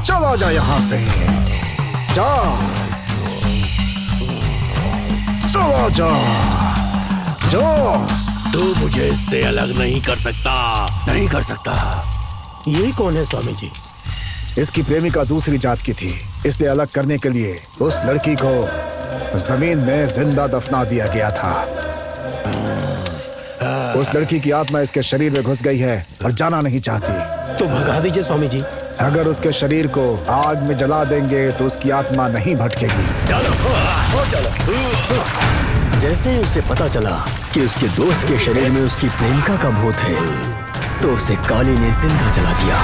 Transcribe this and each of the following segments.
चला जा यहाँ से, जा, चला जा, जा। तू मुझे इससे अलग नहीं कर सकता, नहीं कर सकता। ये कौन है स्वामी जी? इसकी प्रेमिका दूसरी जात की थी, इसलिए अलग करने के लिए उस लड़की को जमीन में जिंदा दफना दिया गया था। उस लड़की की आत्मा इसके शरीर में घुस गई है और जाना नहीं चाहती। तो भगा दीजिए स्वामी जी। अगर उसके शरीर को आग में जला देंगे तो उसकी आत्मा नहीं भटकेगी। जैसे ही उसे पता चला कि उसके दोस्त के शरीर में उसकी प्रेमिका का भूत है, तो उसे काली ने जिंदा जला दिया।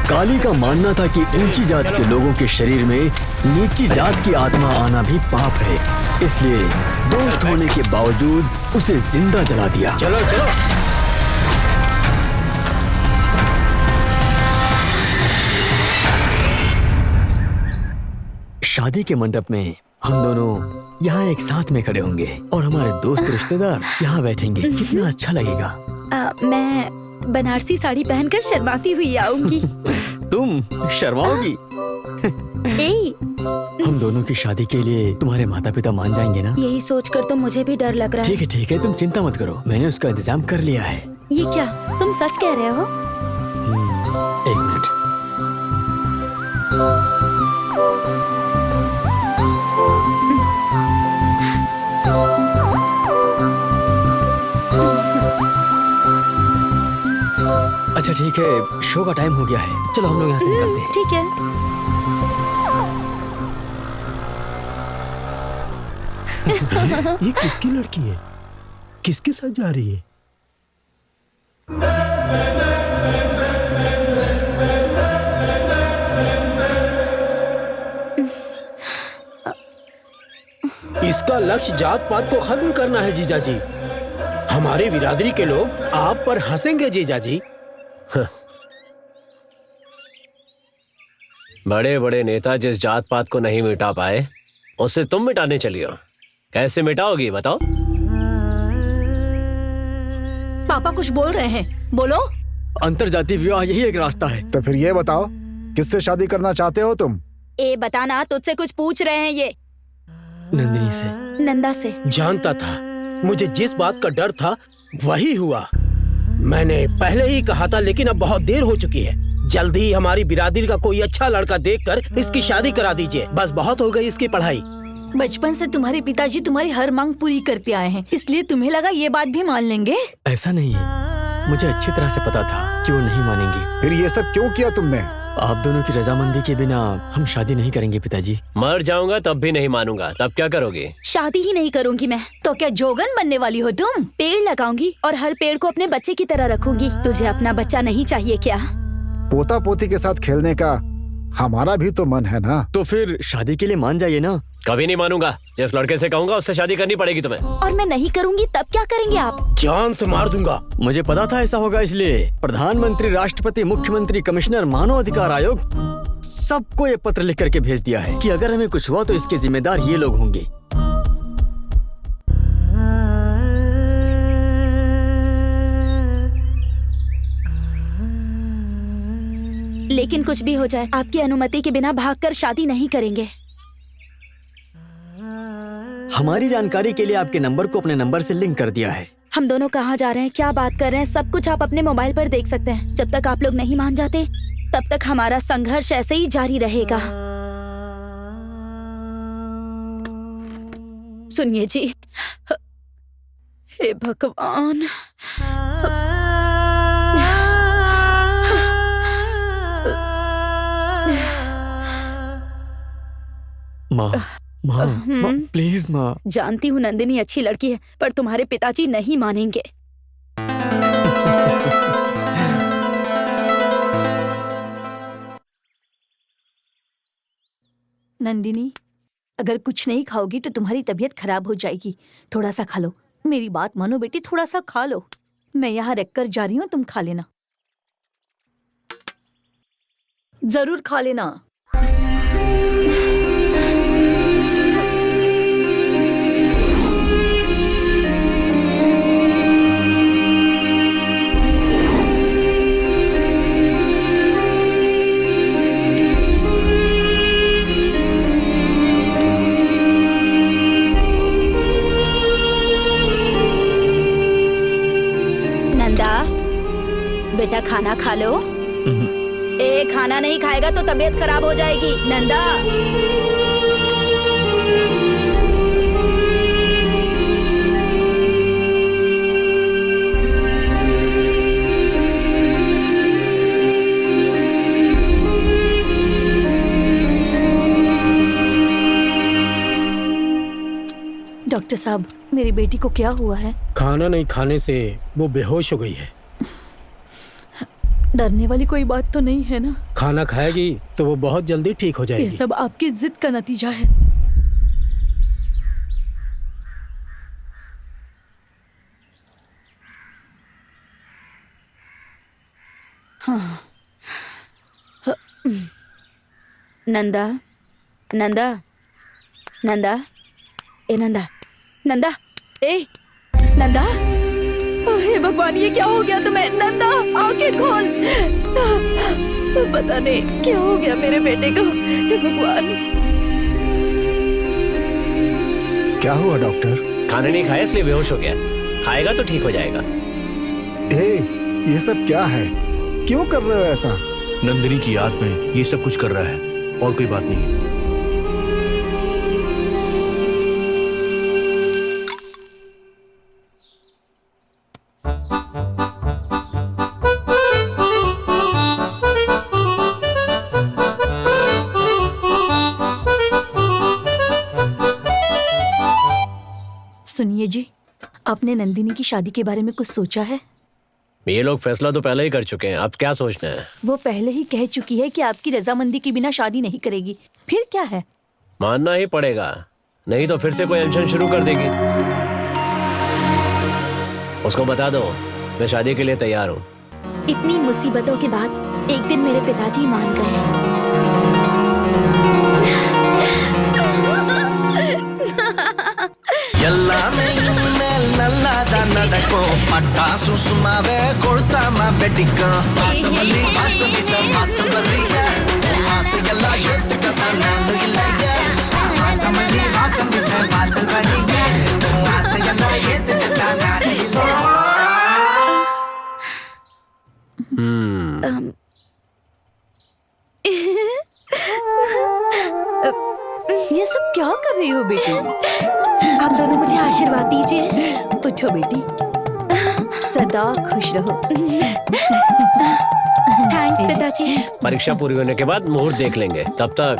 काली का मानना था कि ऊंची जात के लोगों के शरीर में नीची जात की आत्मा आना भी पाप है, इसलिए दोस्त होने के बावजूद उसे जिंदा जला दिया। चलो चलो। शादी के मंडप में हम दोनों यहाँ एक साथ में खड़े होंगे और हमारे दोस्त रिश्तेदार यहाँ बैठेंगे। कितना अच्छा लगेगा। मैं बनारसी साड़ी पहनकर शर्माती हुई आऊंगी। तुम शर्माओगी? हम दोनों की शादी के लिए तुम्हारे माता पिता मान जाएंगे ना? यही सोचकर तो मुझे भी डर लग रहा है। ठीक है, तुम चिंता मत करो, मैंने उसका इंतजाम कर लिया है। ये क्या, तुम सच कह रहे हो? एक मिनट। अच्छा ठीक है, शो का टाइम हो गया है, चलो हम लोग यहाँ से निकलते हैं। ठीक है। ये किसकी लड़की है? किसके साथ जा रही है? इसका लक्ष्य जात पात को खत्म करना है जीजा जी। हमारे बिरादरी के लोग आप पर हंसेंगे जीजा जी। बड़े बड़े नेता जिस जात पात को नहीं मिटा पाए, उससे तुम मिटाने चली हो। कैसे मिटाओगी बताओ? पापा कुछ बोल रहे हैं, बोलो। अंतरजातीय विवाह यही एक रास्ता है। तो फिर ये बताओ, किससे शादी करना चाहते हो तुम? बताना, तुझसे कुछ पूछ रहे हैं ये। नंदिनी से। नंदा से। जानता था, मुझे जिस बात का डर था वही हुआ। मैंने पहले ही कहा था, लेकिन अब बहुत देर हो चुकी है। जल्दी ही हमारी बिरादरी का कोई अच्छा लड़का देखकर इसकी शादी करा दीजिए। बस बहुत हो गई इसकी पढ़ाई। बचपन से तुम्हारे पिताजी तुम्हारी हर मांग पूरी करते आए हैं, इसलिए तुम्हें लगा ये बात भी मान लेंगे? ऐसा नहीं है, मुझे अच्छी तरह से पता था कि वो नहीं मानेंगे। फिर ये सब क्यों किया तुमने? आप दोनों की रजामंदी के बिना हम शादी नहीं करेंगे पिताजी। मर जाऊंगा तब भी नहीं मानूंगा। तब क्या करोगे? शादी ही नहीं करूंगी मैं। तो क्या जोगन बनने वाली हो तुम? पेड़ लगाऊंगी और हर पेड़ को अपने बच्चे की तरह रखूंगी। तुझे अपना बच्चा नहीं चाहिए क्या? पोता पोती के साथ खेलने का हमारा भी तो मन है ना। तो फिर शादी के लिए मान जाइए ना। कभी नहीं मानूंगा। जिस लड़के से कहूंगा उससे शादी करनी पड़ेगी तुम्हें। और मैं नहीं करूंगी तब क्या करेंगे आप? जान से मार दूंगा। मुझे पता था ऐसा होगा, इसलिए प्रधानमंत्री, राष्ट्रपति, मुख्यमंत्री, कमिश्नर, मानव अधिकार आयोग सबको ये पत्र लिख करके भेज दिया है कि अगर हमें कुछ हुआ तो इसके जिम्मेदार ये लोग होंगे। लेकिन कुछ भी हो जाए, आपकी अनुमति के बिना भागकर शादी नहीं करेंगे। हमारी जानकारी के लिए आपके नंबर को अपने नंबर से लिंक कर दिया है। हम दोनों कहाँ जा रहे हैं, क्या बात कर रहे हैं, सब कुछ आप अपने मोबाइल पर देख सकते हैं। जब तक आप लोग नहीं मान जाते तब तक हमारा संघर्ष ऐसे ही जारी रहेगा। सुनिए जी, हे भगवान, माँ, प्लीज माँ। जानती हूँ नंदिनी अच्छी लड़की है, पर तुम्हारे पिताजी नहीं मानेंगे। नंदिनी, अगर कुछ नहीं खाओगी तो तुम्हारी तबीयत खराब हो जाएगी। थोड़ा सा खा लो, मेरी बात मानो बेटी, थोड़ा सा खा लो। मैं यहाँ रखकर जा रही हूँ, तुम खा लेना, जरूर खा लेना। बेटा खाना खा लो। ए खाना नहीं खाएगा तो तबीयत खराब हो जाएगी। नंदा डॉक्टर साहब, मेरी बेटी को क्या हुआ है? खाना नहीं खाने से वो बेहोश हो गई है। डरने वाली कोई बात तो नहीं है ना? खाना खाएगी तो वो बहुत जल्दी ठीक हो ये जाएगी। सब आपकी जिद का नतीजा है। नंदा नंदा नंदा ए नंदा नंदा ए नंदा। हे भगवान, ये क्या हो गया तुम्हें? नंदा आंखें खोल। पता नहीं क्या हो गया मेरे बेटे को। हे भगवान। क्या हुआ डॉक्टर? खाने नहीं खाया इसलिए बेहोश हो गया। खाएगा तो ठीक हो जाएगा। ये सब क्या है? क्यों कर रहे हो ऐसा? नंदिनी की याद में ये सब कुछ कर रहा है, और कोई बात नहीं। सुनिए जी, आपने नंदिनी की शादी के बारे में कुछ सोचा है? ये लोग फैसला तो पहले ही कर चुके हैं, अब क्या सोचना है? वो पहले ही कह चुकी है कि आपकी रजामंदी के बिना शादी नहीं करेगी। फिर क्या है? मानना ही पड़ेगा, नहीं तो फिर से कोई अनशन शुरू कर देगी। उसको बता दो मैं शादी के लिए तैयार हूँ। इतनी मुसीबतों के बाद एक दिन मेरे पिताजी मान गए। ಎಲ್ಲಾಮೆ ಇನ್ಮೇಲ್ ನಲ್ಲದ ನಡಕೋ ಪಟಾಸು ಸುಮಾವೆ ಕೊಳ್ತಾಮ ಬೆಟ್ಟಿಕ ವಾಸಮಲ್ಲಿ ವಾಸಮಿಸ ವಾಸಮಲ್ಲಿಗ ವಾಸಗೆಲ್ಲ ಎತ್ತುಕತ ನಾನು ಇಲ್ಲಗ ವಾಸಮಲ್ಲಿ ವಾಸಮಿಸ ವಾಸಲ್ವರಿಗ ವಾಸಗೆಲ್ಲ ಎತ್ತುಕತ ನಾನು ಇಲ್ಲ। ये सब क्या कर रही हो बेटी? आप दोनों मुझे आशीर्वाद दीजिए। उठो बेटी, सदा खुश रहो। थैंक्स पिताजी। परीक्षा पूरी होने के बाद मुहूर्त देख लेंगे, तब तक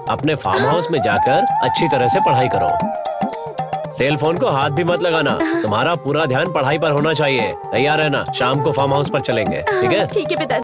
अपने फार्म हाउस में जाकर अच्छी तरह से पढ़ाई करो। सेल फोन को हाथ भी मत लगाना, तुम्हारा पूरा ध्यान पढ़ाई पर होना चाहिए। तैयार रहना, शाम को फार्म हाउस पर चलेंगे, ठीक है? ठीक है पिताजी।